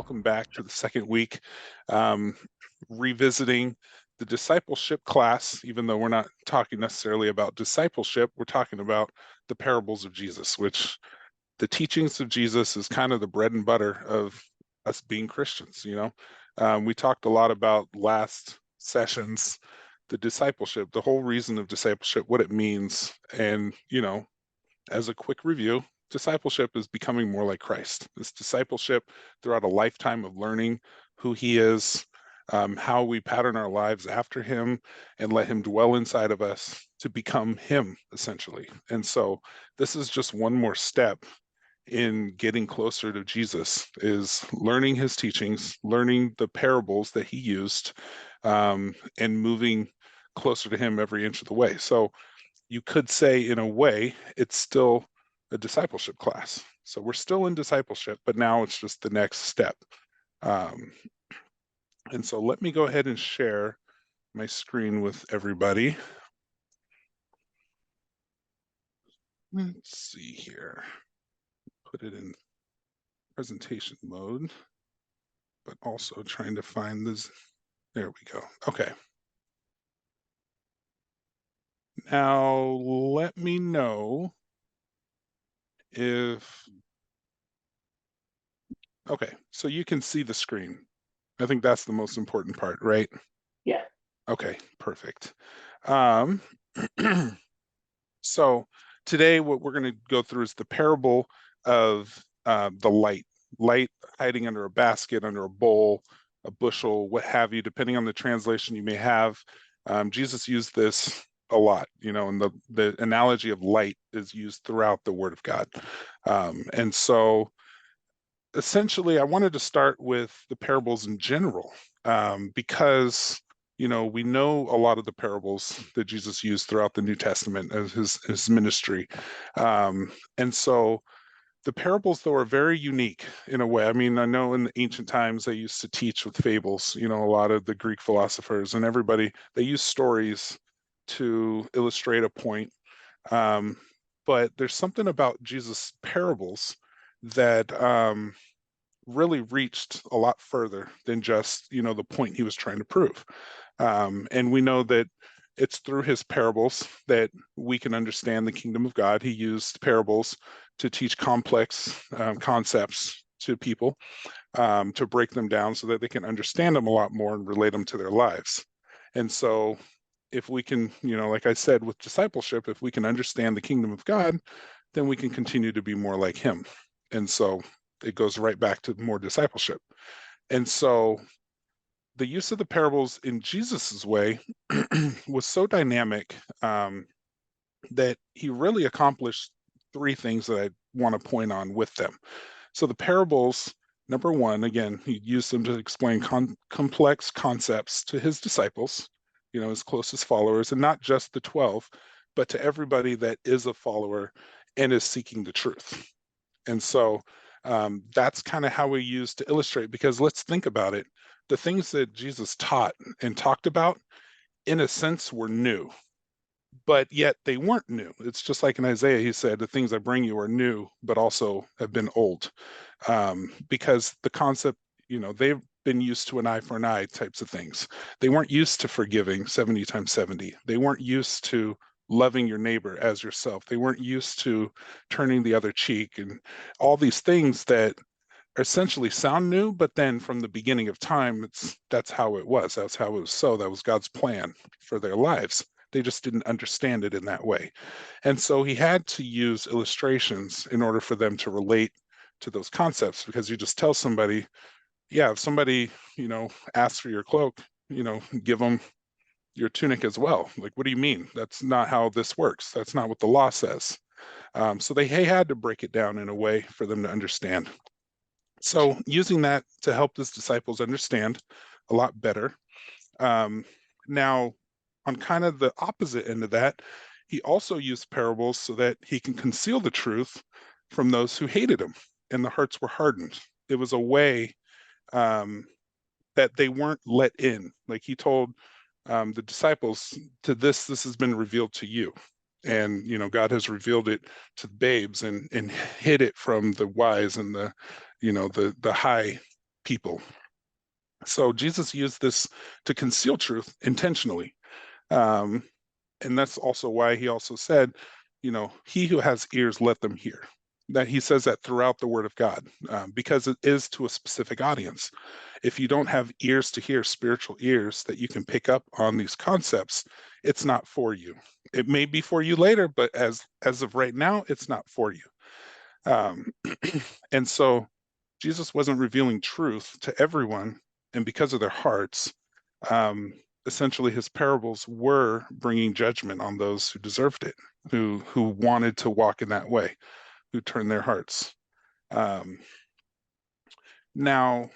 welcome back to the second week, um, revisiting the discipleship class. Even though we're not talking necessarily about discipleship, we're talking about the parables of Jesus, which the teachings of Jesus is kind of the bread and butter of us being Christians. We talked a lot about last sessions, the discipleship, the whole reason of discipleship, what it means, and as a quick review, discipleship is becoming more like Christ. This discipleship throughout a lifetime of learning who he is, how we pattern our lives after him and let him dwell inside of us to become him, essentially. And so this is just one more step in getting closer to Jesus, is learning his teachings, learning the parables that he used, and moving closer to him every inch of the way. So you could say, in a way, it's still a discipleship class. So we're still in discipleship, but now it's just the next step. And so let me go ahead and share my screen with everybody. Let's see here. Put it in presentation mode, but also trying to find this. There we go. Okay. Now let me know if, okay, so you can see the screen. I think that's the most important part, right? Yeah. Okay, perfect. So today what we're going to go through is the parable of the light hiding under a basket, under a bowl, a bushel, what have you, depending on the translation you may have. Jesus used this a lot, and the analogy of light is used throughout the Word of God. And so essentially, I wanted to start with the parables in general, because we know a lot of the parables that Jesus used throughout the New Testament as his ministry, and so the parables, though, are very unique in a way. I mean, I know in the ancient times they used to teach with fables. A lot of the Greek philosophers and everybody, they use stories to illustrate a point. But there's something about Jesus' parables that really reached a lot further than just the point he was trying to prove. And we know that it's through his parables that we can understand the kingdom of God. He used parables to teach complex concepts to people, to break them down so that they can understand them a lot more and relate them to their lives. And so if we can, like I said, with discipleship, if we can understand the kingdom of God, then we can continue to be more like him. And so it goes right back to more discipleship. And so the use of the parables in Jesus's way was so dynamic, that he really accomplished three things that I want to point on with them. So the parables, number one, again, he used them to explain complex concepts to his disciples, his closest followers, and not just the 12, but to everybody that is a follower and is seeking the truth. And so that's kind of how we use to illustrate, because let's think about it. The things that Jesus taught and talked about, in a sense, were new, but yet they weren't new. It's just like in Isaiah, he said, the things I bring you are new, but also have been old. Because the concept, they've been used to an eye for an eye types of things. They weren't used to forgiving 70 times 70. They weren't used to loving your neighbor as yourself. They weren't used to turning the other cheek and all these things that essentially sound new, but then from the beginning of time, that's how it was. That's how it was. So that was God's plan for their lives. They just didn't understand it in that way. And so he had to use illustrations in order for them to relate to those concepts, because you just tell somebody, yeah, if somebody, asks for your cloak, give them your tunic as well. Like, what do you mean? That's not how this works. That's not what the law says. So they had to break it down in a way for them to understand. So using that to help his disciples understand a lot better. Now, on kind of the opposite end of that, he also used parables so that he can conceal the truth from those who hated him, and the hearts were hardened. It was a way that they weren't let in. Like he told the disciples, to this has been revealed to you. And, God has revealed it to the babes and hid it from the wise and the high people. So Jesus used this to conceal truth intentionally. And that's also why he also said, he who has ears, let them hear. That he says that throughout the Word of God, because it is to a specific audience. If you don't have ears to hear, spiritual ears that you can pick up on these concepts, it's not for you. It may be for you later, but as of right now, it's not for you. And so Jesus wasn't revealing truth to everyone, and because of their hearts, essentially his parables were bringing judgment on those who deserved it, who wanted to walk in that way, who turned their hearts. Now,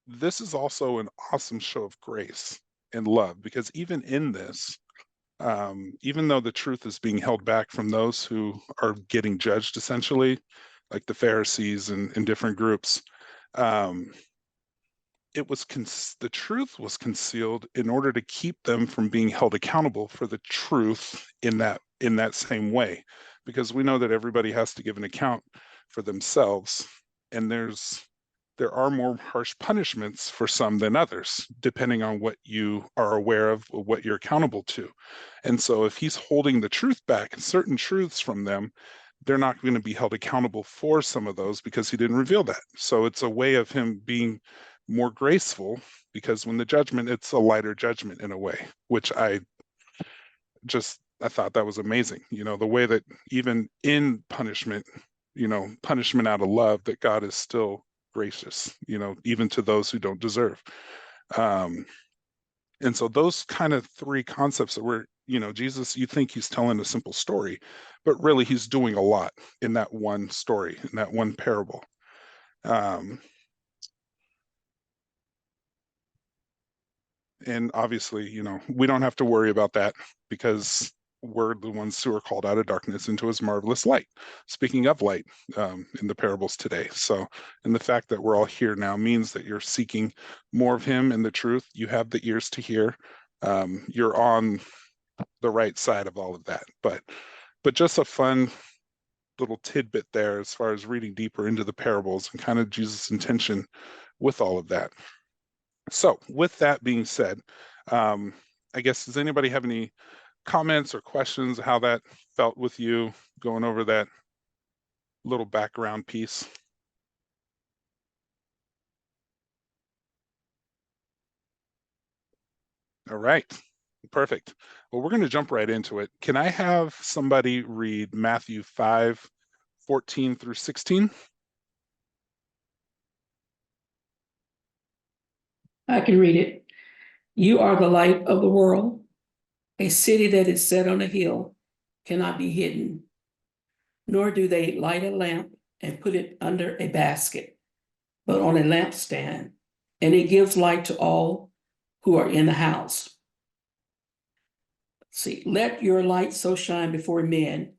this is also an awesome show of grace and love, because even in this, even though the truth is being held back from those who are getting judged, essentially, like the Pharisees and different groups, the truth was concealed in order to keep them from being held accountable for the truth in that same way, because we know that everybody has to give an account for themselves, and there are more harsh punishments for some than others, depending on what you are aware of, or what you're accountable to. And so if he's holding the truth back, certain truths from them, they're not going to be held accountable for some of those because he didn't reveal that. So it's a way of him being more graceful, because when the judgment, it's a lighter judgment in a way, which I thought that was amazing. The way that even in punishment, punishment out of love, that God is still gracious, even to those who don't deserve. And so those kind of three concepts that were, Jesus, you think he's telling a simple story, but really he's doing a lot in that one story, in that one parable. And obviously, we don't have to worry about that, because we're the ones who are called out of darkness into his marvelous light. Speaking of light, in the parables today. So, and the fact that we're all here now means that you're seeking more of him and the truth. You have the ears to hear. You're on the right side of all of that. But just a fun little tidbit there as far as reading deeper into the parables and kind of Jesus' intention with all of that. So with that being said, I guess, does anybody have any comments or questions, how that felt with you going over that little background piece? All right, perfect. Well, we're going to jump right into it. Can I have somebody read Matthew 5:14 through 16? I can read it. You are the light of the world. A city that is set on a hill cannot be hidden, nor do they light a lamp and put it under a basket, but on a lampstand, and it gives light to all who are in the house. See, let your light so shine before men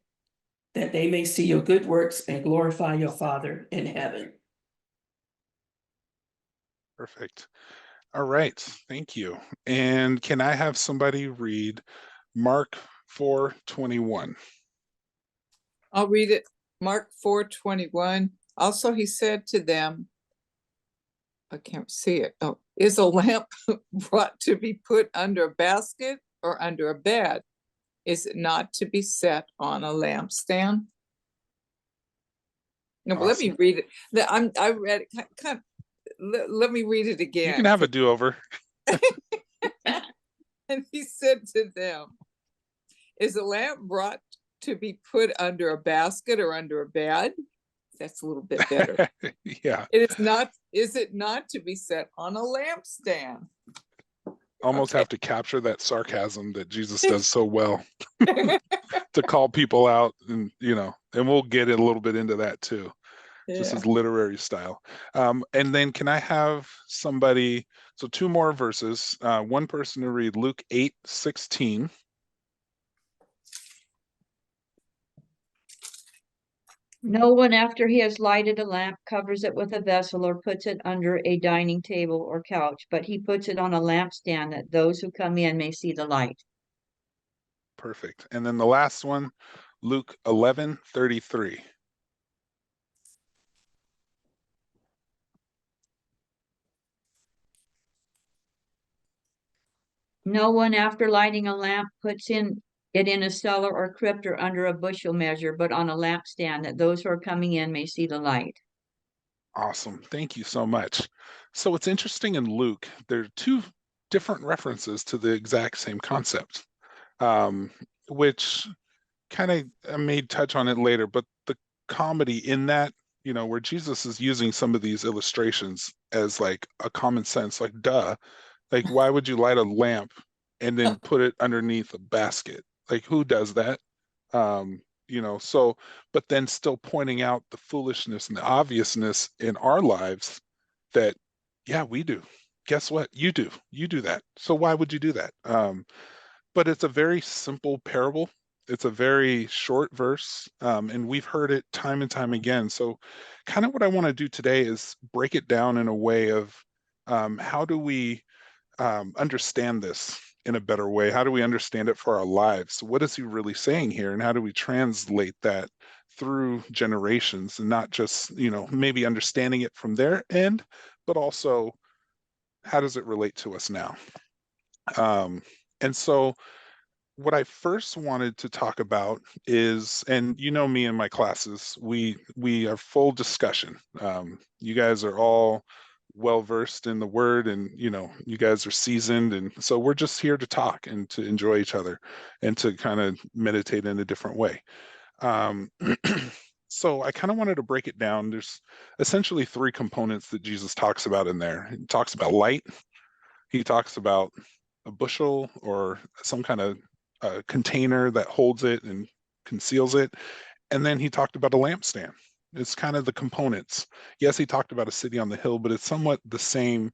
that they may see your good works and glorify your Father in heaven. Perfect. All right, thank you. And can I have somebody read Mark 4:21? I'll read it. Mark 4:21. Also, he said to them, I can't see it. Oh, is a lamp brought to be put under a basket or under a bed? Is it not to be set on a lampstand? No, but let me read it. I read it. Let me read it again. You can have a do-over. And he said to them, is a lamp brought to be put under a basket or under a bed? That's a little bit better. Yeah. Is it not to be set on a lampstand? Almost have to capture that sarcasm that Jesus does so well to call people out, and and we'll get a little bit into that too. Yeah. Just his literary style. And then can I have somebody, so two more verses, one person to read Luke 8:16. No one, after he has lighted a lamp, covers it with a vessel or puts it under a dining table or couch, but he puts it on a lampstand that those who come in may see the light. Perfect. And then the last one, Luke 11:33. No one after lighting a lamp puts it in a cellar or crypt or under a bushel measure, but on a lampstand, that those who are coming in may see the light. Awesome. Thank you so much. So what's interesting in Luke, there are two different references to the exact same concept, which kind of I may touch on it later, but the comedy in that, where Jesus is using some of these illustrations as like a common sense, like duh, like why would you light a lamp and then put it underneath a basket? Like who does that? So but then still pointing out the foolishness and the obviousness in our lives that, yeah, we do. Guess what? You do. You do that. So why would you do that? But it's a very simple parable. It's a very short verse, and we've heard it time and time again. So kind of what I want to do today is break it down in a way of how do we understand this in a better way? How do we understand it for our lives? What is he really saying here? And how do we translate that through generations and not just, maybe understanding it from their end, but also how does it relate to us now? And so what I first wanted to talk about is, and me in my classes, we are full discussion. You guys are all well versed in the word, and you guys are seasoned, and so we're just here to talk and to enjoy each other and to kind of meditate in a different way. So I kind of wanted to break it down. There's essentially three components that Jesus talks about in there. He talks about light. He talks about a bushel or some kind of container that holds it and conceals it. And then he talked about a lampstand. It's kind of the components. Yes, he talked about a city on the hill, but it's somewhat the same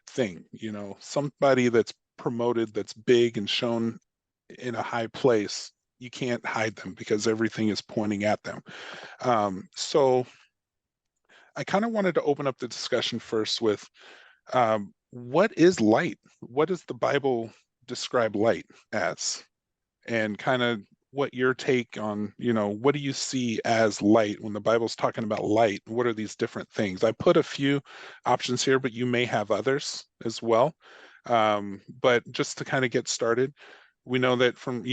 thing. Somebody that's promoted, that's big and shown in a high place, you can't hide them because everything is pointing at them. So I kind of wanted to open up the discussion first with what is light? What does the Bible describe light as? And kind of what your take on, what do you see as light when the Bible's talking about light? What are these different things? I put a few options here, but you may have others as well. But just to kind of get started, we know that from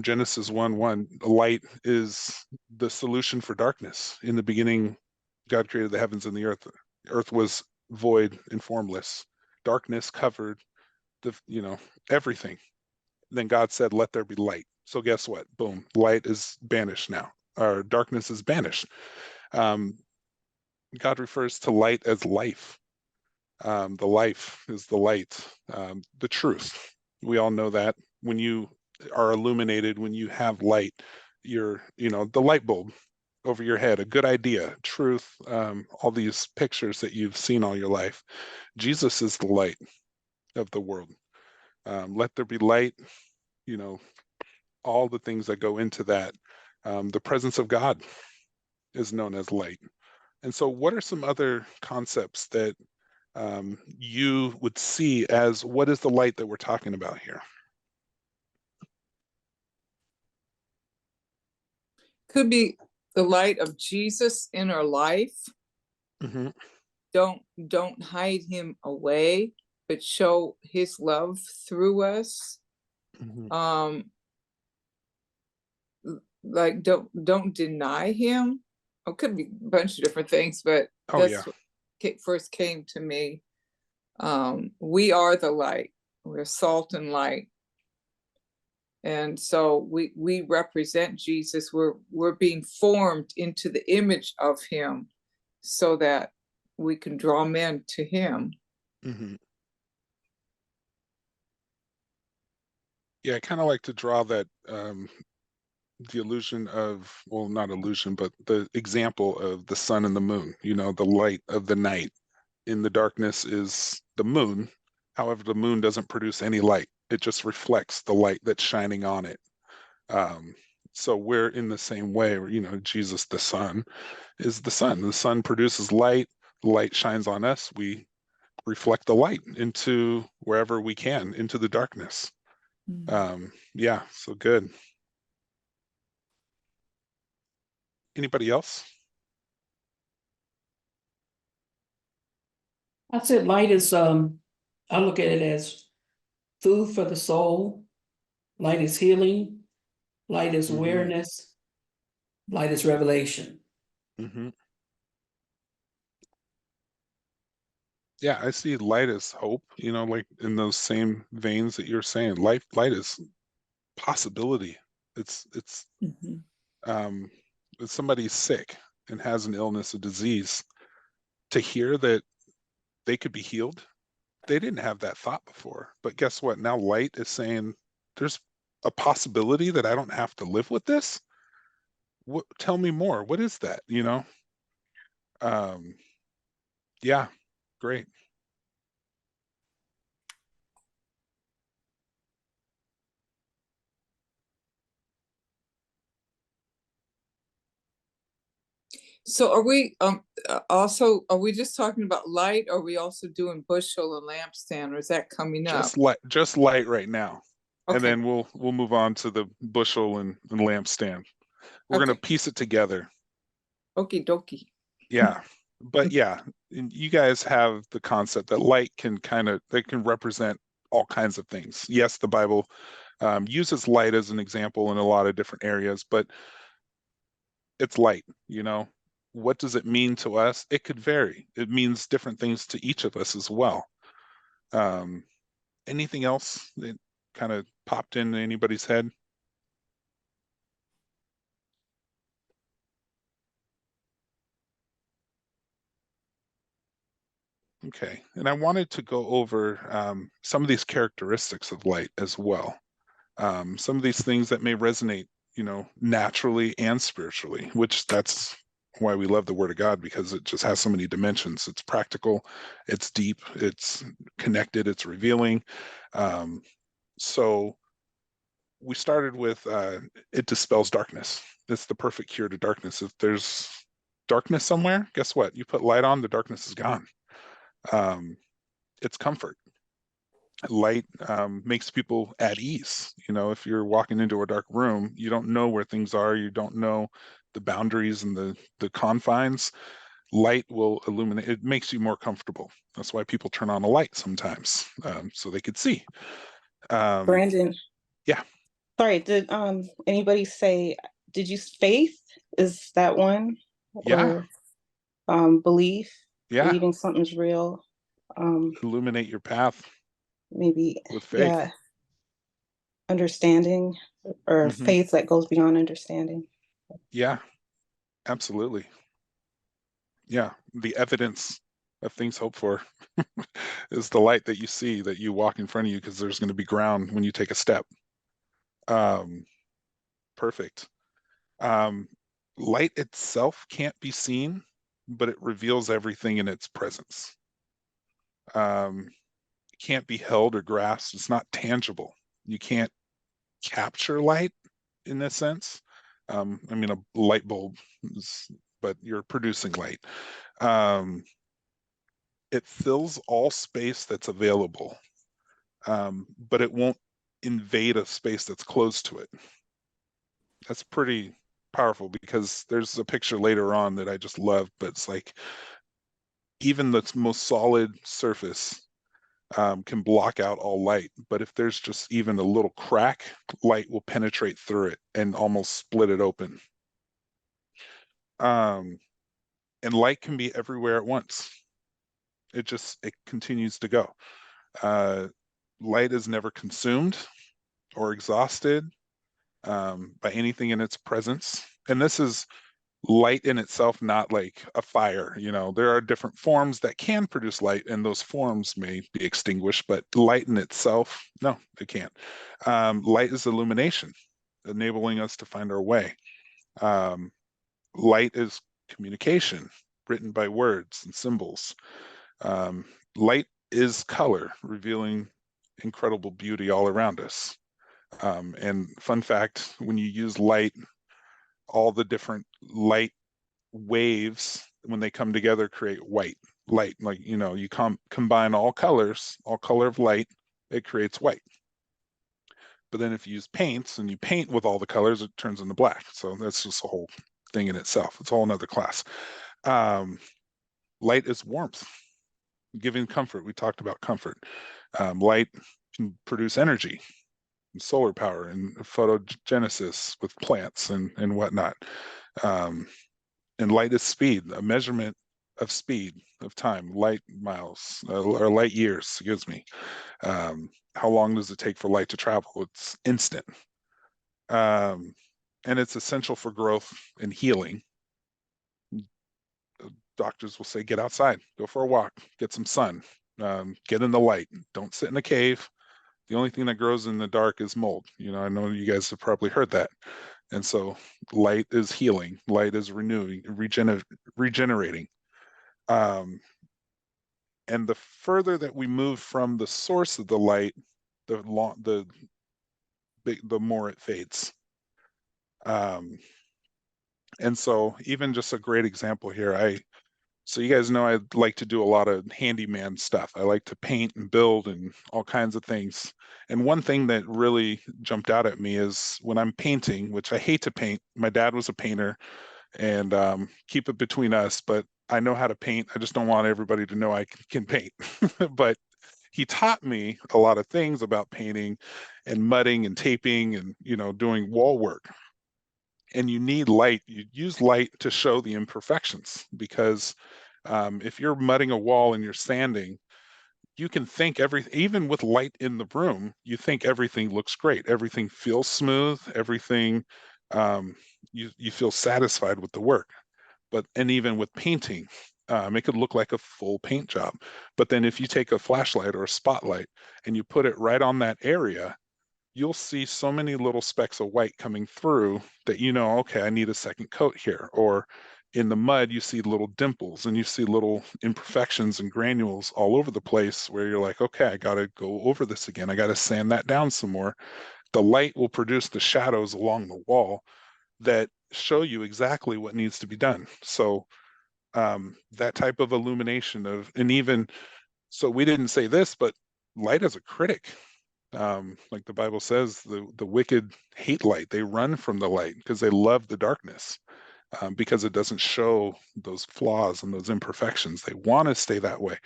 Genesis 1:1, light is the solution for darkness. In the beginning, God created the heavens and the earth. The earth was void and formless. Darkness covered everything. Then God said, let there be light. So guess what? Boom, light is banished now, or darkness is banished. God refers to light as life. The life is the light, the truth. We all know that when you are illuminated, when you have light, you're, the light bulb over your head, a good idea, truth, all these pictures that you've seen all your life. Jesus is the light of the world. Let there be light, all the things that go into that. The presence of God is known as light. And so what are some other concepts that you would see as what is the light that we're talking about here? Could be the light of Jesus in our life. Mm-hmm. Don't hide him away, but show his love through us. Mm-hmm. Like don't deny him. It could be a bunch of different things, but that's what first came to me. We are the light. We're salt and light. And so we represent Jesus. We're being formed into the image of him so that we can draw men to him. Mm-hmm. Yeah, I kind of like to draw that the illusion of, well, not illusion, but the example of the sun and the moon, the light of the night. In the darkness is the moon. However, the moon doesn't produce any light. It just reflects the light that's shining on it. So we're in the same way, Jesus, the sun, is the sun. The sun produces light. The light shines on us. We reflect the light into wherever we can, into the darkness. Yeah, so good. Anybody else? I said light is, I look at it as food for the soul. Light is healing. Light is Mhm. awareness. Light is revelation. Mhm. Yeah, I see light as hope, you know, like in those same veins that you're saying. Light is possibility. It's Mhm. if somebody's sick and has an illness, a disease, to hear that they could be healed, they didn't have that thought before. But guess what? Now light is saying there's a possibility that I don't have to live with this. What, tell me more. What is that? You know? Um, yeah, great. So are we, also, are we just talking about light? Or are we also doing bushel and lampstand, or is that coming up? Just light right now. And Okay, then we'll move on to the bushel and lampstand. We're gonna okay, piece it together. okie dokie. Yeah. But yeah, and you guys have the concept that light can they can represent all kinds of things. Yes, the Bible uses light as an example in a lot of different areas, but it's light, you know. What does it mean to us? It could vary. It means different things to each of us as well. Um, anything else that kind of popped into anybody's head? Okay, and I wanted to go over some of these characteristics of light as well. Some of these things that may resonate, you know, naturally and spiritually, which that's why we love the Word of God, because it just has so many dimensions. It's practical, it's deep, it's connected, it's revealing. Um, so we started with it dispels darkness. It's the perfect cure to darkness. If there's darkness somewhere, guess what? You put light on, the darkness is gone. It's comfort. Light makes people at ease. You know, if you're walking into a dark room, you don't know where things are, you don't know the boundaries and the confines. Light will illuminate. It makes you more comfortable. That's why people turn on a light sometimes, so they could see. Brandon. Yeah. Sorry, did anybody say, did you faith? Is that one? Yeah. Or belief, Yeah. believing something's real. Illuminate your path Maybe, with faith. yeah, understanding or Mm-hmm. faith that goes beyond understanding. Yeah, absolutely. Yeah, the evidence of things hoped for is the light that you see, that you walk in front of you, because there's going to be ground when you take a step. Perfect. Um, light itself can't be seen, but it reveals everything in its presence. It can't be held or grasped. It's not tangible. You can't capture light in this sense. I mean, a light bulb but you're producing light. It fills all space that's available, but it won't invade a space that's close to it. That's pretty powerful, because there's a picture later on that I just love, but it's like even the most solid surface can block out all light. But if there's just even a little crack, light will penetrate through it and almost split it open. And light can be everywhere at once. It continues to go. Light is never consumed or exhausted by anything in its presence. And this is light in itself, not like a fire. You know, there are different forms that can produce light, and those forms may be extinguished, but light in itself, no, it can't. Light is illumination, enabling us to find our way. Light is communication, written by words and symbols. Light is color, revealing incredible beauty all around us. And fun fact, when you use light, all the different light waves, when they come together, create white light. Like, you know, you combine all colors, all color of light, it creates white. But then if you use paints and you paint with all the colors, it turns into black. So that's just a whole thing in itself. It's a whole another class. Light is warmth, giving comfort. We talked about comfort. Light can produce energy, and solar power, and photogenesis with plants and whatnot. And light is speed, a measurement of speed of time, light miles or light years, excuse me. How long does it take for light to travel? It's instant. And it's essential for growth and healing. Doctors will say, get outside, go for a walk, get some sun, get in the light. Don't sit in a cave. The only thing that grows in the dark is mold. I know you guys have probably heard that. And so light is healing, light is renewing, regenerating. And the further that we move from the source of the light, the more it fades. And so even just a great example here, so you guys know I like to do a lot of handyman stuff. I like to paint and build and all kinds of things. And one thing that really jumped out at me is when I'm painting, which I hate to paint. My dad was a painter, and keep it between us, but I know how to paint. I just don't want everybody to know I can paint. But he taught me a lot of things about painting and mudding and taping and, doing wall work. And you need light. You use light to show the imperfections, because if you're mudding a wall and you're sanding, you can think even with light in the room, you think everything looks great. Everything feels smooth. Everything, you feel satisfied with the work. And even with painting, it could look like a full paint job. But then if you take a flashlight or a spotlight and you put it right on that area, you'll see so many little specks of white coming through that okay, I need a second coat here. Or in the mud, you see little dimples and you see little imperfections and granules all over the place where you're like, okay, I got to go over this again. I got to sand that down some more. The light will produce the shadows along the wall that show you exactly what needs to be done. So that type of illumination and even, so we didn't say this, but light is a critic. Like the Bible says, the wicked hate light. They run from the light because they love the darkness, because it doesn't show those flaws and those imperfections. They want to stay that way.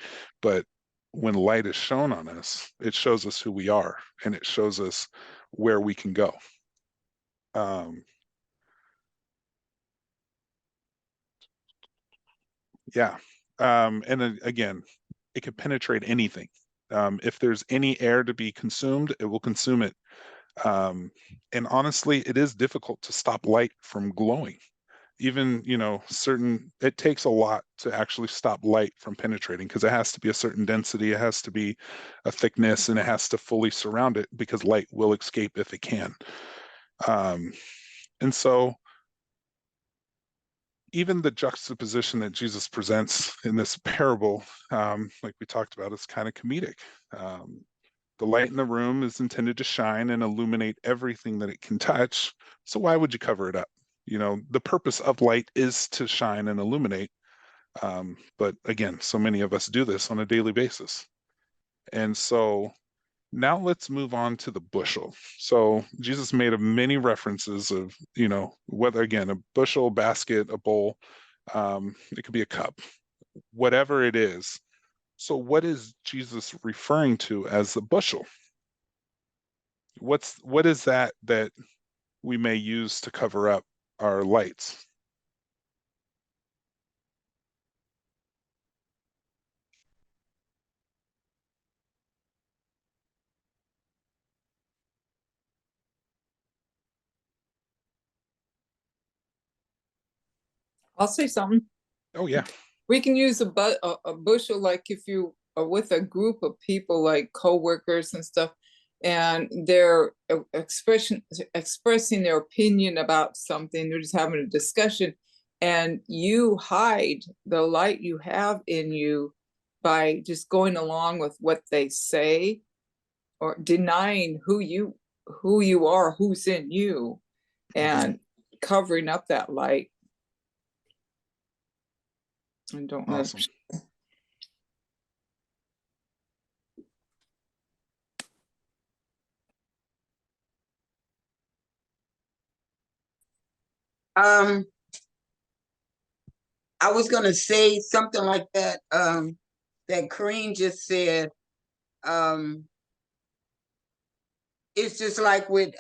But when light is shown on us, it shows us who we are, and it shows us where we can go. Yeah. And then again, it can penetrate anything. If there's any air to be consumed, it will consume it. And honestly, it is difficult to stop light from glowing. Even, it takes a lot to actually stop light from penetrating, because it has to be a certain density, it has to be a thickness, and it has to fully surround it, because light will escape if it can. And so even the juxtaposition that Jesus presents in this parable, like we talked about, is kind of comedic. The light in the room is intended to shine and illuminate everything that it can touch. So why would you cover it up? The purpose of light is to shine and illuminate. But again, so many of us do this on a daily basis. And so now let's move on to the bushel. So Jesus made many references of, whether, again, a bushel, basket, a bowl, it could be a cup, whatever it is. So what is Jesus referring to as the bushel? What is that we may use to cover up our lights? I'll say something. Oh yeah. We can use a bushel, like if you are with a group of people, like co-workers and stuff, and they're expressing their opinion about something, they're just having a discussion, and you hide the light you have in you by just going along with what they say, or denying who you are, who's in you, and covering up that light. I don't know. Awesome. I was gonna say something like that, that Kareem just said. it's just like with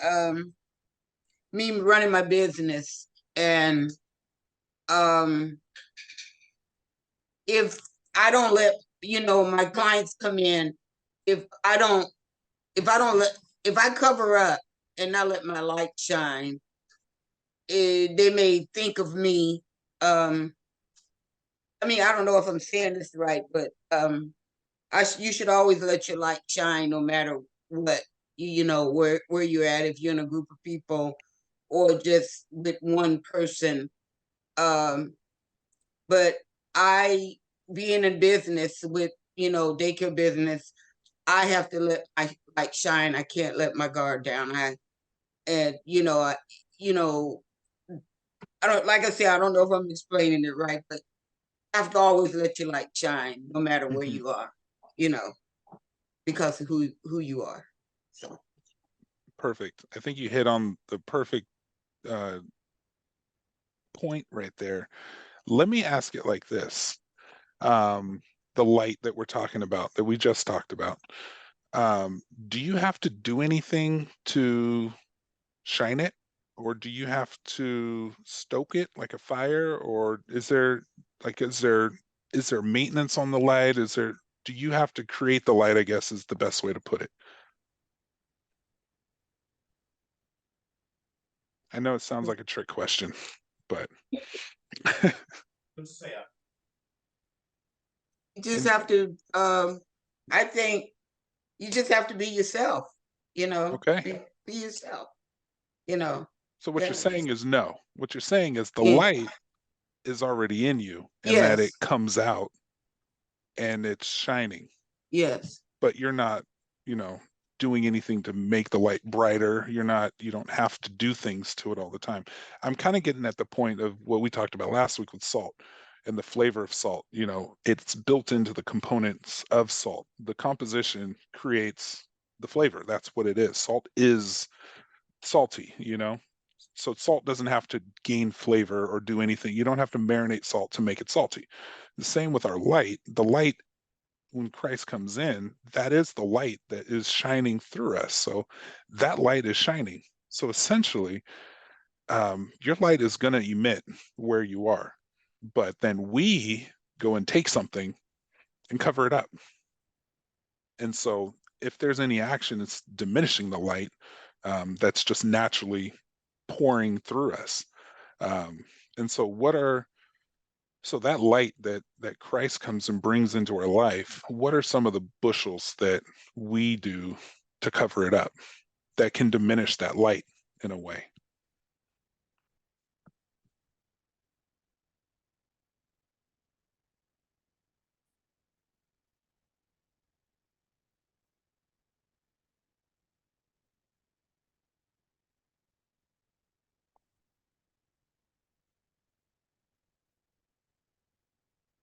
me running my business, and if I don't let my clients come in, if I don't if I cover up and not let my light shine, they may think of me. I mean, I don't know if I'm saying this right, but you should always let your light shine, no matter what, where you're at, if you're in a group of people or just with one person. But I, being in business with, daycare business, I have to let my light shine. I can't let my guard down. You know, I don't, like I said, I don't know if I'm explaining it right, but you have to always let your light shine, no matter where Mhm. you are, you know, because of who you are. So Perfect. I think you hit on the perfect uh, point right there. Let me ask it like this. The light that we're talking about, that we just talked about, do you have to do anything to shine it? Or do you have to stoke it like a fire? Or is there maintenance on the light? Do you have to create the light, I guess is the best way to put it. I know it sounds like a trick question, but you just and have to, I think you just have to be yourself, okay. be yourself, you know. So what you're That- saying is no. What you're saying is the yeah, light is already in you and that it yes, comes out and it's shining, yes. but you're not, you know, doing anything to make the light brighter. You don't have to do things to it all the time. I'm kind of getting at the point of what we talked about last week with salt and the flavor of salt. It's built into the components of salt. The composition creates the flavor. That's what it is. Salt is salty. So salt doesn't have to gain flavor or do anything. You don't have to marinate salt to make it salty. The same with our light. The light, when Christ comes in, that is the light that is shining through us. So that light is shining. So essentially, your light is going to emit where you are, but then we go and take something and cover it up. And so if there's any action, it's diminishing the light that's just naturally pouring through us. Um, and so that light that Christ comes and brings into our life, what are some of the bushels that we do to cover it up that can diminish that light in a way?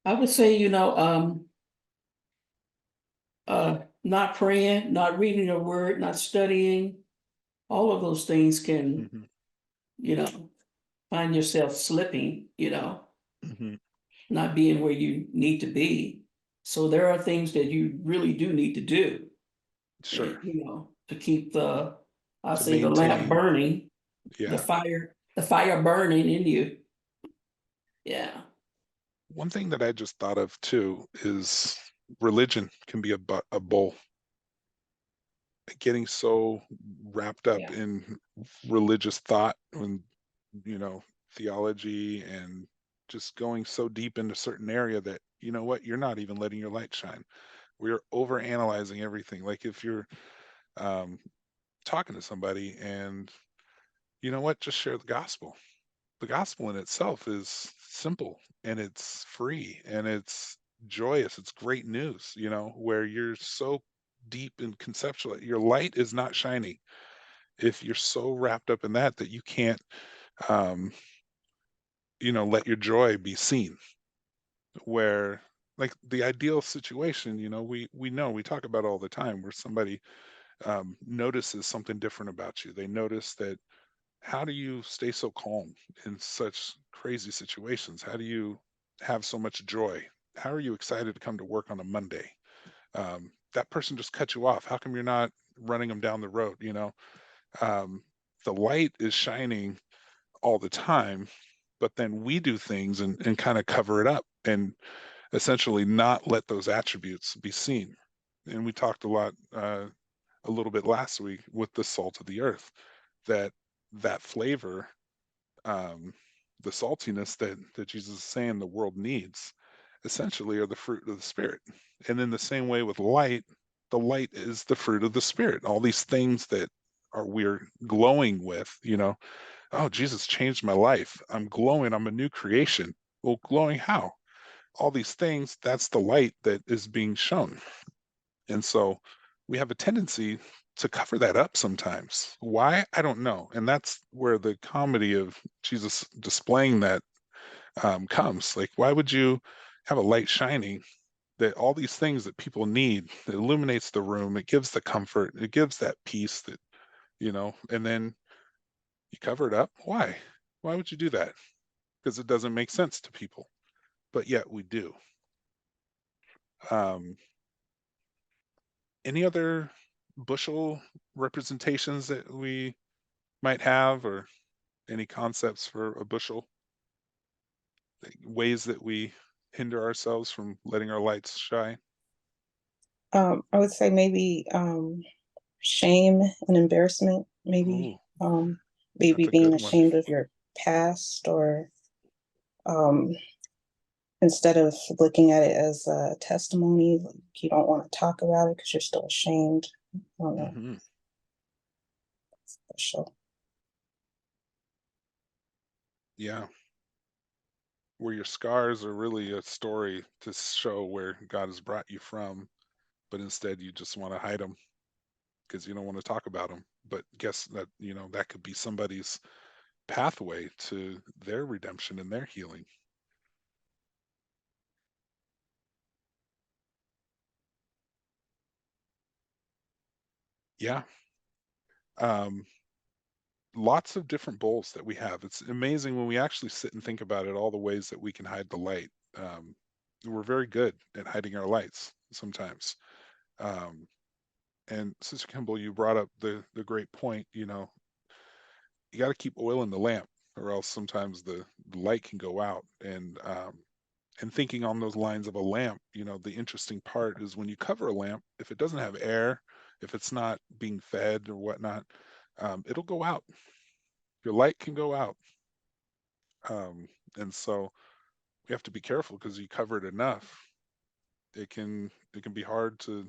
I would say, not praying, not reading the word, not studying, all of those things can, Mhm, find yourself slipping, mhm. not being where you need to be. So there are things that you really do need to do, Sure. to keep I To say the lamp maintain, burning, yeah. the fire burning in you. Yeah. One thing that I just thought of too is religion can be a bowl. Getting so wrapped up Yeah. in religious thought and you know theology and just going so deep into certain area that you know what, you're not even letting your light shine. We're over analyzing everything. Like if you're um, talking to somebody and you know what, just share the gospel. The gospel in itself is simple and it's free and it's joyous. It's great news, where you're so deep and conceptual. Your light is not shining if you're so wrapped up in that you can't, um, let your joy be seen. Where, like the ideal situation, we talk about all the time, where somebody notices something different about you. They notice that. How do you stay so calm in such crazy situations? How do you have so much joy? How are you excited to come to work on a Monday? That person just cut you off. How come you're not running them down the road, you know. The light is shining all the time, but then we do things and kind of cover it up and essentially not let those attributes be seen. And we talked a lot, a little bit last week with the salt of the earth, that flavor, the saltiness that Jesus is saying the world needs, essentially are the fruit of the Spirit. And in the same way with light, the light is the fruit of the Spirit. All these things that we're glowing with, you know, oh, Jesus changed my life. I'm glowing. I'm a new creation. Well, glowing how? All these things, that's the light that is being shown. And so we have a tendency to cover that up sometimes. Why? I don't know. And that's where the comedy of Jesus displaying that comes. Like, why would you have a light shining that all these things that people need, it illuminates the room, it gives the comfort, it gives that peace that, you know, and then you cover it up? Why? Why would you do that? Because it doesn't make sense to people, but yet we do. Any other bushel representations that we might have, or any concepts for a bushel? Ways that we hinder ourselves from letting our lights shine? I would say maybe shame and embarrassment, maybe. Ooh, Maybe that's a being good one. ashamed of your past, or instead of looking at it as a testimony, like you don't want to talk about it because you're still ashamed. I don't know. Mhm. Special. Yeah. Where your scars are really a story to show where God has brought you from, but instead you just want to hide them because you don't want to talk about them. But guess that, you know, that could be somebody's pathway to their redemption and their healing. Yeah. Um, Lots of different bowls that we have. It's amazing when we actually sit and think about it, all the ways that we can hide the light. We're very good at hiding our lights sometimes. Um, and Sister Kimball, you brought up the great point, you know, you got to keep oil in the lamp, or else sometimes the light can go out. And thinking on those lines of a lamp, you know, the interesting part is when you cover a lamp, if it doesn't have air, if it's not being fed or whatnot, it'll go out. Your light can go out. Um, and so we have to be careful because you cover it enough, it can be hard to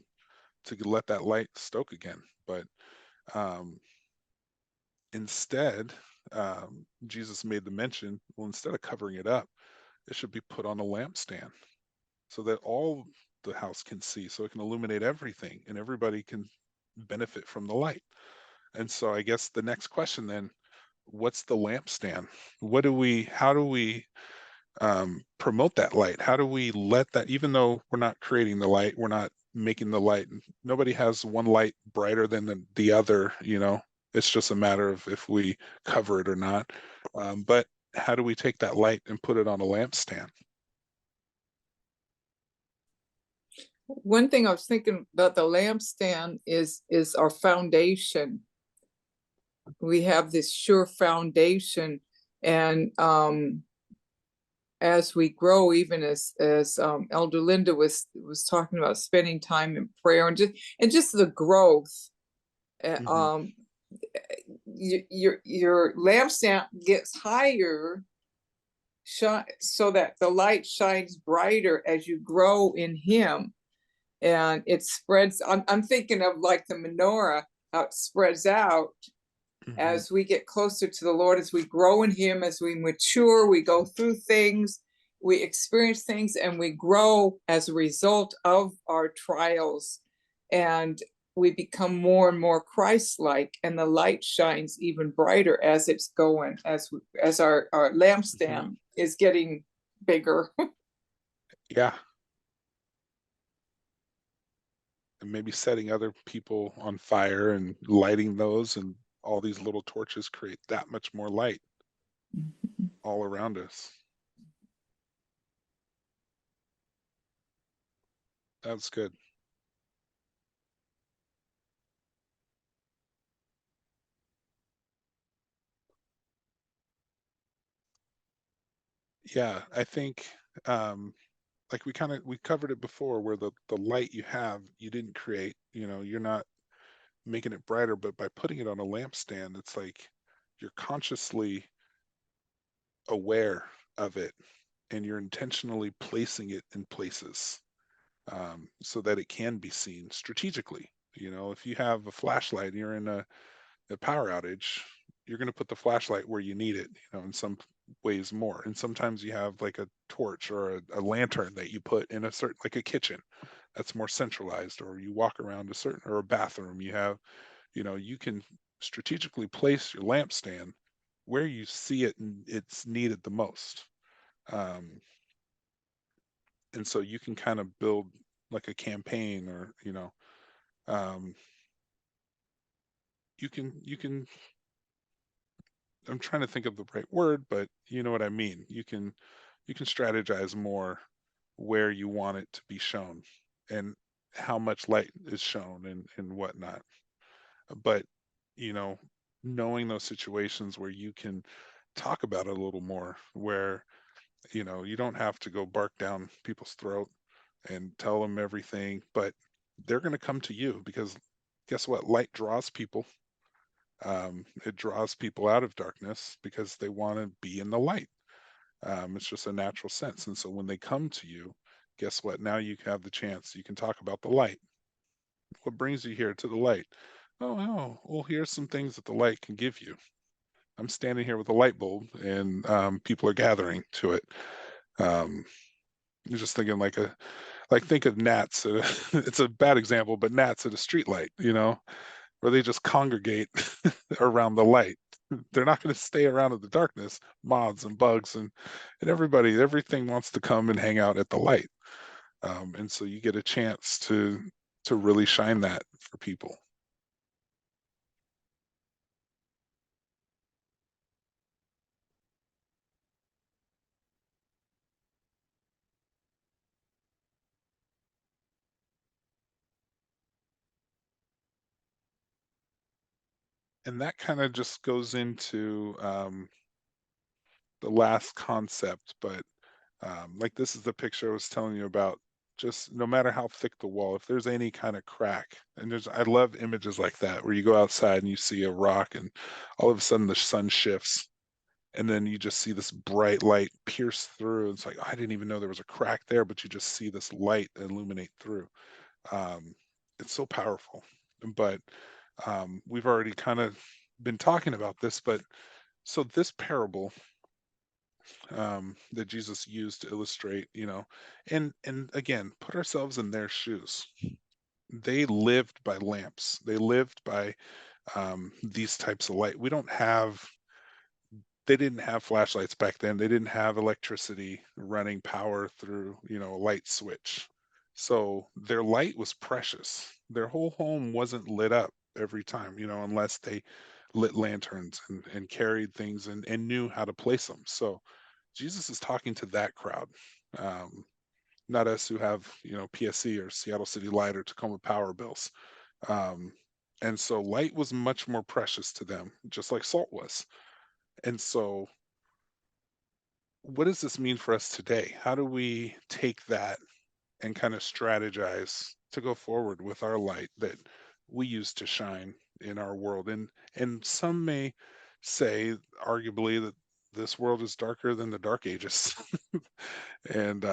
let that light stoke again. But um, instead, Jesus made the mention, well, instead of covering it up, it should be put on a lampstand so that all the house can see, so it can illuminate everything and everybody can benefit from the light. And so I guess the next question then, what's the lampstand? How do we promote that light? How do we let that, even though we're not creating the light, we're not making the light, nobody has one light brighter than the other, you know, it's just a matter of if we cover it or not. But how do we take that light and put it on a lampstand? One thing I was thinking about the lampstand is our foundation. We have this sure foundation, and as we grow, even as Elder Linda was talking about spending time in prayer and just the growth, Mhm. your lampstand gets higher, so that the light shines brighter as you grow in Him, and it spreads. I'm thinking of like the menorah, how it spreads out Mhm. as we get closer to the Lord, as we grow in Him, as we mature, we go through things, we experience things, and we grow as a result of our trials. And we become more and more Christ-like, and the light shines even brighter as it's going, as our lampstand is getting bigger. Yeah. And maybe setting other people on fire and lighting those, and all these little torches create that much more light all around us. That's good. Yeah, I think like we covered it before, where the light you have, you didn't create, you're not making it brighter, but by putting it on a lampstand, it's like you're consciously aware of it, and you're intentionally placing it in places, so that it can be seen strategically. If you have a flashlight and you're in a power outage, you're going to put the flashlight where you need it, in some ways more. And sometimes you have like a torch or a lantern that you put in a certain, like a kitchen, that's more centralized, or you walk around a certain, or a bathroom, you can strategically place your lampstand where you see it and it's needed the most. Um, and so you can kind of build like a campaign, or, um, you can I'm trying to think of the right word, but you know what I mean. You can strategize more where you want it to be shown, and how much light is shown, and whatnot. But you know, knowing those situations where you can talk about it a little more, where you don't have to go bark down people's throat and tell them everything, but they're going to come to you, because guess what? Light draws people. It draws people out of darkness because they want to be in the light. It's just a natural sense. And so when they come to you, guess what? Now you have the chance. You can talk about the light. What brings you here to the light? Oh, well, here's some things that the light can give you. I'm standing here with a light bulb, and people are gathering to it. You're just thinking like think of gnats. It's a bad example, but gnats at a street light, where they just congregate around the light. They're not going to stay around in the darkness. Moths and bugs and everything wants to come and hang out at the light. And so you get a chance to really shine that for people. And that kind of just goes into the last concept, but like this is the picture I was telling you about. Just no matter how thick the wall, if there's any kind of crack, and I love images like that, where you go outside and you see a rock, and all of a sudden the sun shifts, and then you just see this bright light pierce through. It's like, oh, I didn't even know there was a crack there, but you just see this light illuminate through. Um, it's so powerful. But we've already kind of been talking about this, but so this parable that Jesus used to illustrate, and again, put ourselves in their shoes. They lived by lamps. They lived by these types of light. They didn't have flashlights back then. They didn't have electricity running power through, a light switch. So their light was precious. Their whole home wasn't lit up every time, unless they lit lanterns and carried things and knew how to place them. So Jesus is talking to that crowd, um, not us who have, PSC or Seattle City Light or Tacoma Power bills. Um, and so light was much more precious to them, just like salt was. And so, what does this mean for us today? How do we take that and kind of strategize to go forward with our light that we use to shine in our world? And some may say, arguably, that this world is darker than the dark ages. And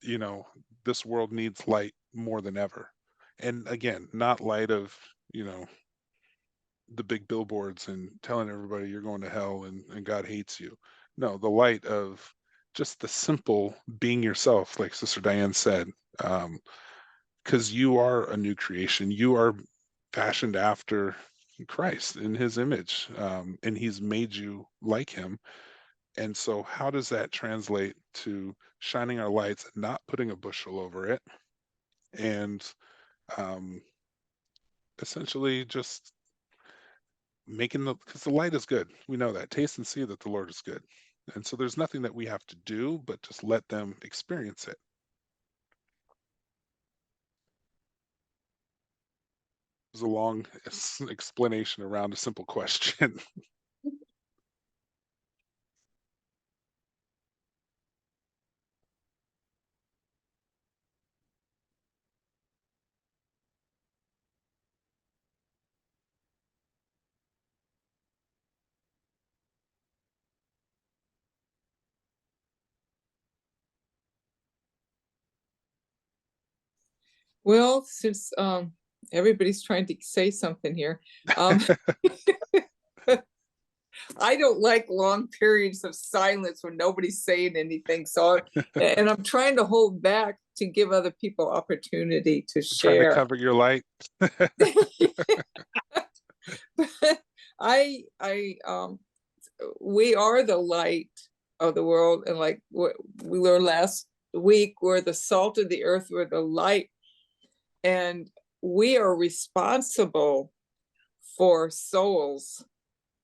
you know, this world needs light more than ever. And again, not light of, the big billboards and telling everybody you're going to hell and God hates you. No, the light of just the simple being yourself, like Sister Diane said, because you are a new creation. You are fashioned after Christ in his image, and he's made you like him. And so, how does that translate to shining our lights, not putting a bushel over it, and um, essentially just because the light is good. We know that. Taste and see that the Lord is good. And so, there's nothing that we have to do, but just let them experience it. It was a long explanation around a simple question. Well, since everybody's trying to say something here, um, I don't like long periods of silence when nobody's saying anything. So, and I'm trying to hold back to give other people opportunity to Trying to share. cover your light. We are the light of the world, and like what we learned last week, we're the salt of the earth, we're the light, and we are responsible for souls,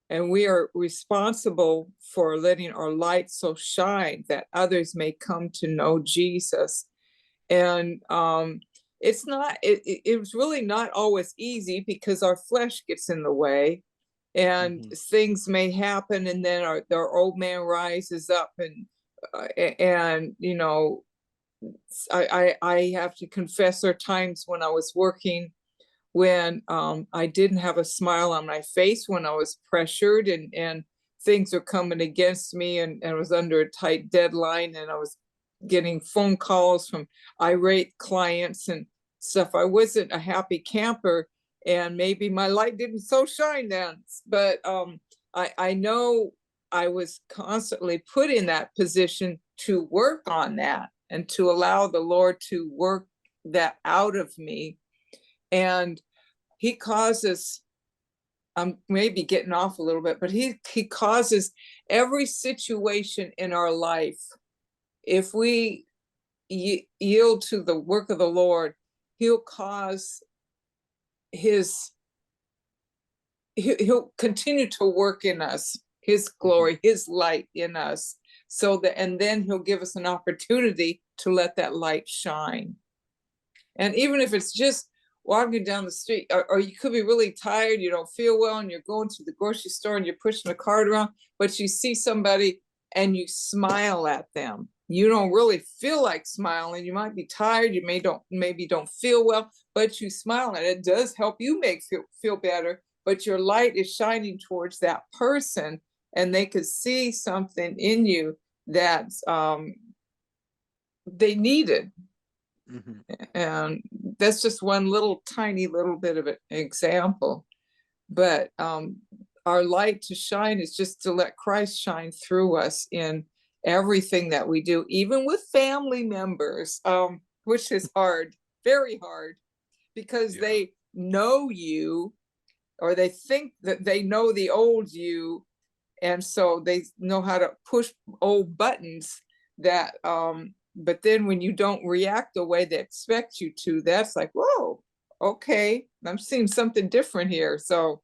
and we are responsible for letting our light so shine that others may come to know Jesus. And it's not, it's really not always easy because our flesh gets in the way, and things may happen, and then our old man rises up, and you know, I have to confess, there are times when I was working when I didn't have a smile on my face, when I was pressured, and things were coming against me, and I was under a tight deadline, and I was getting phone calls from irate clients and stuff. I wasn't a happy camper, and maybe my light didn't so shine then, but I know I was constantly put in that position to work on that and to allow the Lord to work that out of me. And he causes, I'm maybe getting off a little bit, but he causes every situation in our life, if we yield to the work of the Lord, he'll cause he'll continue to work in us, his glory, his light in us, so that, and then he'll give us an opportunity to let that light shine. And even if it's just walking down the street, or you could be really tired, you don't feel well, and you're going to the grocery store and you're pushing a cart around, but you see somebody and you smile at them. You don't really feel like smiling. You might be tired. You maybe don't feel well, but you smile, and it does help you feel better. But your light is shining towards that person, and they could see something in you that they needed. And that's just one little tiny little bit of an example. But our light to shine is just to let Christ shine through us in everything that we do, even with family members, which is hard, very hard, because they know you, or they think that they know the old you, and so they know how to push old buttons that but then when you don't react the way they expect you to, that's like, whoa, okay, I'm seeing something different here. So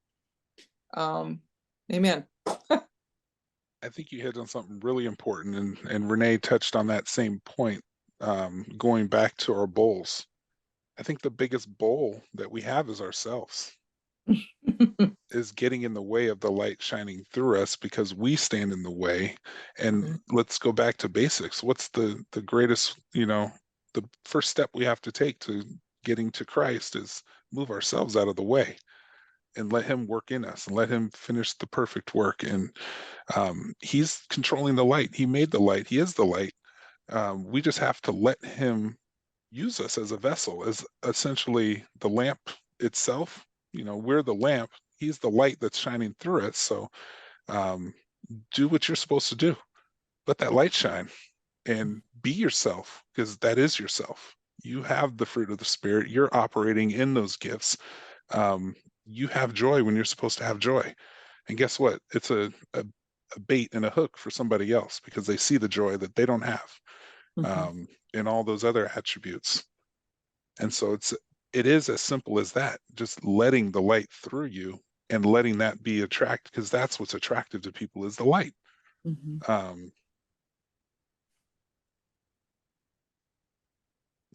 amen. I think you hit on something really important, and Renee touched on that same point, going back to our bowls. I think the biggest bowl that we have is ourselves, is getting in the way of the light shining through us because we stand in the way. And let's go back to basics. What's the greatest, the first step we have to take to getting to Christ is move ourselves out of the way and let him work in us and let him finish the perfect work. And he's controlling the light. He made the light. He is the light. We just have to let him use us as a vessel, as essentially the lamp itself. We're the lamp. He's the light that's shining through us. So do what you're supposed to do. Let that light shine and be yourself, because that is yourself. You have the fruit of the Spirit. You're operating in those gifts. You have joy when you're supposed to have joy. And guess what? It's a bait and a hook for somebody else, because they see the joy that they don't have, in all those other attributes. And so it is as simple as that, just letting the light through you and letting that be attractive, because that's what's attractive to people, is the light.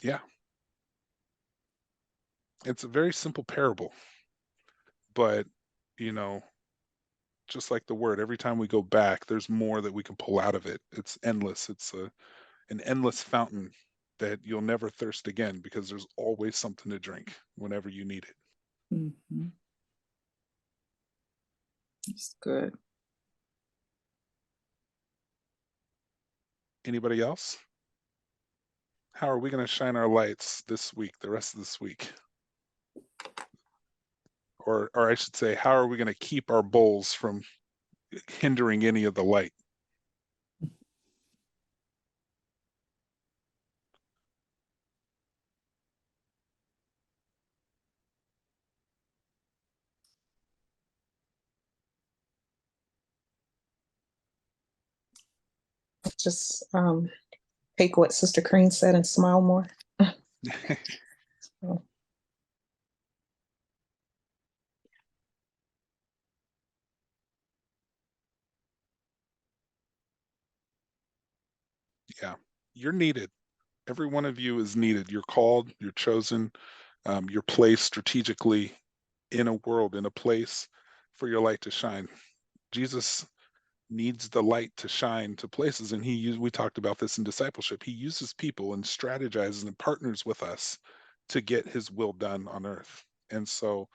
Yeah. It's a very simple parable, but just like the word, every time we go back, there's more that we can pull out of it. It's endless. It's an endless fountain that you'll never thirst again, because there's always something to drink whenever you need it. It's good. Anybody else? How are we going to shine our lights this week, the rest of this week? Or I should say, how are we going to keep our bowls from hindering any of the light? Just take what Sister Crean said and smile more. So, Yeah, you're needed. Every one of you is needed. You're called, you're chosen, you're placed strategically in a world, in a place for your light to shine. Jesus needs the light to shine to places, and we talked about this in discipleship. He uses people and strategizes and partners with us to get his will done on earth. And so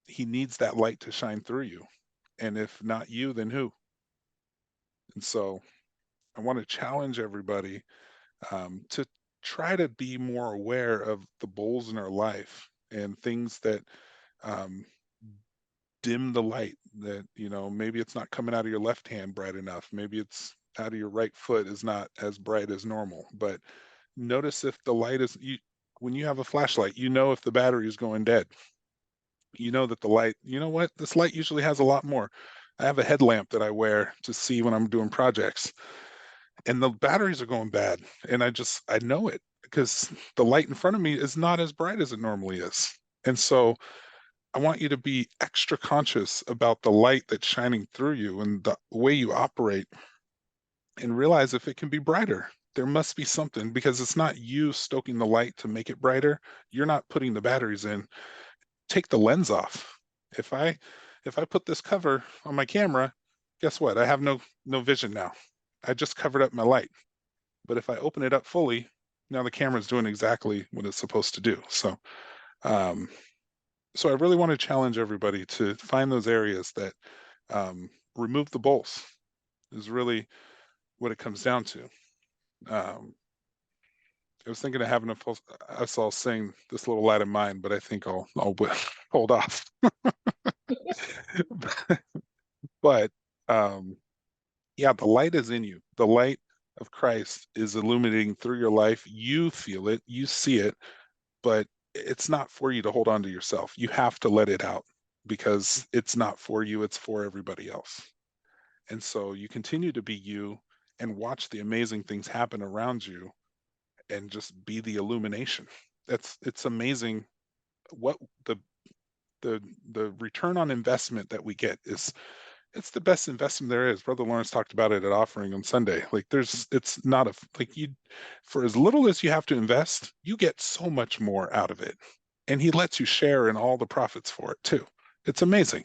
he needs that light to shine through you. And if not you, then who? And so I want to challenge everybody to try to be more aware of the bowls in our life and things that dim the light, that, you know, maybe it's not coming out of your left hand bright enough. Maybe it's out of your right foot is not as bright as normal. But notice if the light is, when you have a flashlight, you know if the battery is going dead. You know that the light, you know what, this light usually has a lot more. I have a headlamp that I wear to see when I'm doing projects, and the batteries are going bad, and I know it because the light in front of me is not as bright as it normally is. And so I want you to be extra conscious about the light that's shining through you and the way you operate, and realize if it can be brighter. There must be something, because it's not you stoking the light to make it brighter. You're not putting the batteries in. Take the lens off. If I put this cover on my camera, guess what? I have no vision now. I just covered up my light. But if I open it up fully, now the camera's doing exactly what it's supposed to do. So so I really want to challenge everybody to find those areas that remove the bowls, is really what it comes down to. I was thinking of having us all sing This Little Light of Mine, but I think I'll hold off. But yeah, the light is in you. The light of Christ is illuminating through your life. You feel it, you see it, but it's not for you to hold on to yourself. You have to let it out, because it's not for you, it's for everybody else. And so you continue to be you and watch the amazing things happen around you, and just be the illumination. It's amazing what the return on investment that we get is. It's the best investment there is. Brother Lawrence talked about it at offering on Sunday. Like, it's not for as little as you have to invest, you get so much more out of it. And he lets you share in all the profits for it too. It's amazing.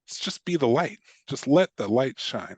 It's just be the light. Just let the light shine.